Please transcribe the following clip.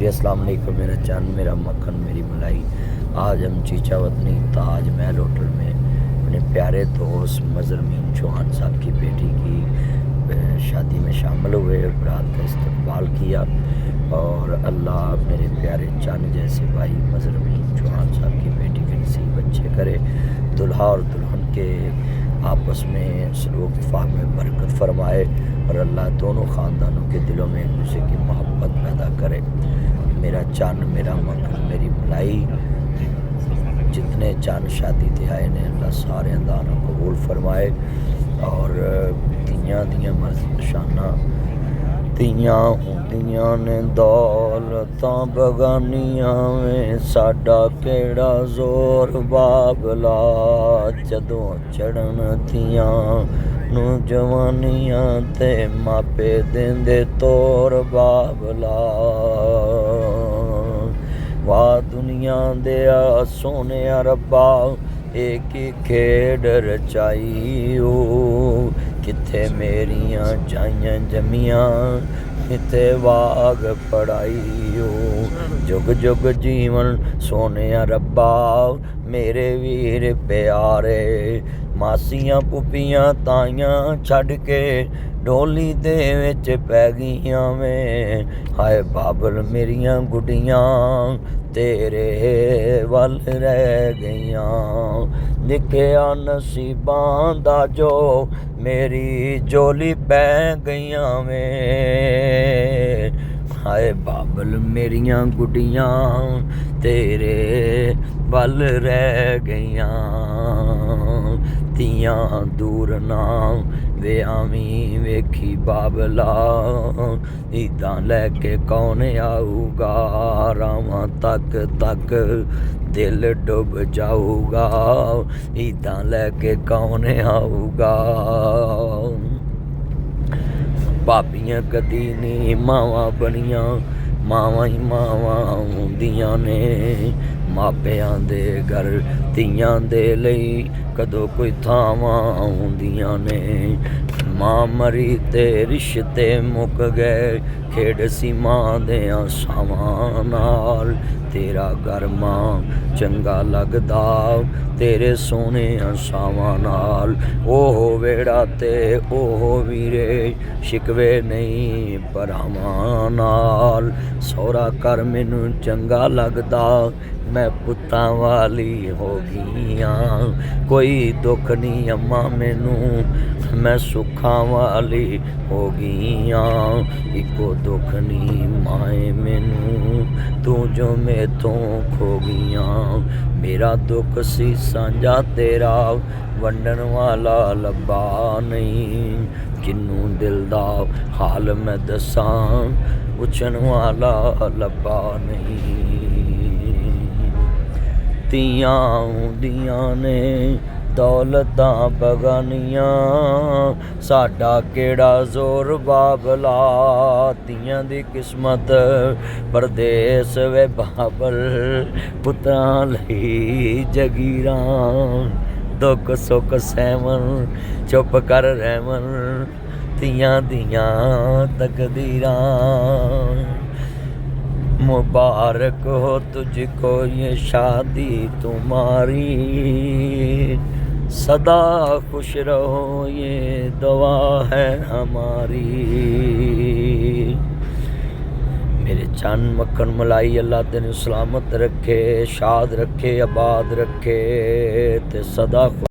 जी अस्सलाम वालेकुम मेरा चांद मेरा मक्खन मेरी मलाई। आज हम चीचा वतनी ताज महल होटल में अपने प्यारे दोस्त मज़रमीन चौहान साहब की बेटी की शादी में शामिल हुए, रात का इस्तकबाल किया और अल्लाह मेरे प्यारे चांद जैसे भाई मज़रमीन चौहान साहब की बेटी के नसीब अच्छे करे। दुल्हा और दुल्हन के आपस में सलूक इत्तेफाक में बरकत फरमाए और अल्लाह दोनों ख़ानदानों के दिलों में एक दूसरे की मोहब्बत पैदा करे। मेरा चांद मेरा मक्खन मेरी मलाई। जितने चांद शादी ते आए ने अल्लाह सारे दानों कबूल फरमाए और तियां दियां मर्शाना तियां होंदियां ने दौलतां बगानियां में साडा केड़ा जोर बाबला। जदों चढ़न थियां नू जवानियां ते मापे देंदे तोर बाबला। वाह दुनिया दिया सोने रब्बा एक ही खेड रचाई ओ। किथे मेरियां जाइयां जमियां किथे वाग पढ़ाई ओ। जुग जुग जीवन सोने रब्बा मेरे वीर प्यारे। मासियां पुपियां ताइयां छड़ के डोली दे विच पै गईयां में। हाय बाबल मेरियां गुड्डियां तेरे वल रह गईयां। लिखिया नसीबां दा जो मेरी झोली पै गईयां में। हाय बाबल मेरियां गुड्डियां तेरे वल रह गईयां। तियां दूर ना वे आवी वेखी बाबला। ईदां लैके कौन आऊगा रावां तक तक दिल डुब जाऊगा। ईदां लैके कौन आऊगा। भाबियां कदी नी मावां बनियां मावां ही मावां होंदियां ने। मापियां दे घर तियां दे लई कदों कोई थावां होंदियां ने। मां मरी ते रिश्ते मुक गए खेड सी मां देयां सावां नाल। तेरा घर मां चंगा लगदा तेरे सोने सावां नाल। ओहो वेड़ा ते ओहो वीरे शिकवे नहीं भरावां नाल। सौरा घर मैनू चंगा लगदा मैं पुत्तां वाली हो गईयां। कोई दुख नहीं अम्मा मैनू मैं सुखां वाली हो गईयां। इको दुख नहीं माए मैनू तू जो मेथों खो गईयां। मेरा दुख सी सांझा तेरा वंडन वाला लब्बा नहीं। किन्नू दिल दा हाल मैं दसां पुछन वाला लब्बा नहीं। तियां होंदियां ने दौलतां बगानियां साडा केड़ा जोर बाबला। तियां दी किस्मत परदेस वे बाबल पुत्रां लई जगीरां। दुख सुख सहवन चुप कर रहवन तियां दियां तकदीरां। मुबारक हो तुझको ये शादी तुम्हारी। सदा खुश रहो ये दुआ है हमारी। मेरे चांद मक्खन मलाई अल्लाह तेनू सलामत रखे शाद रखे आबाद रखे ते सदा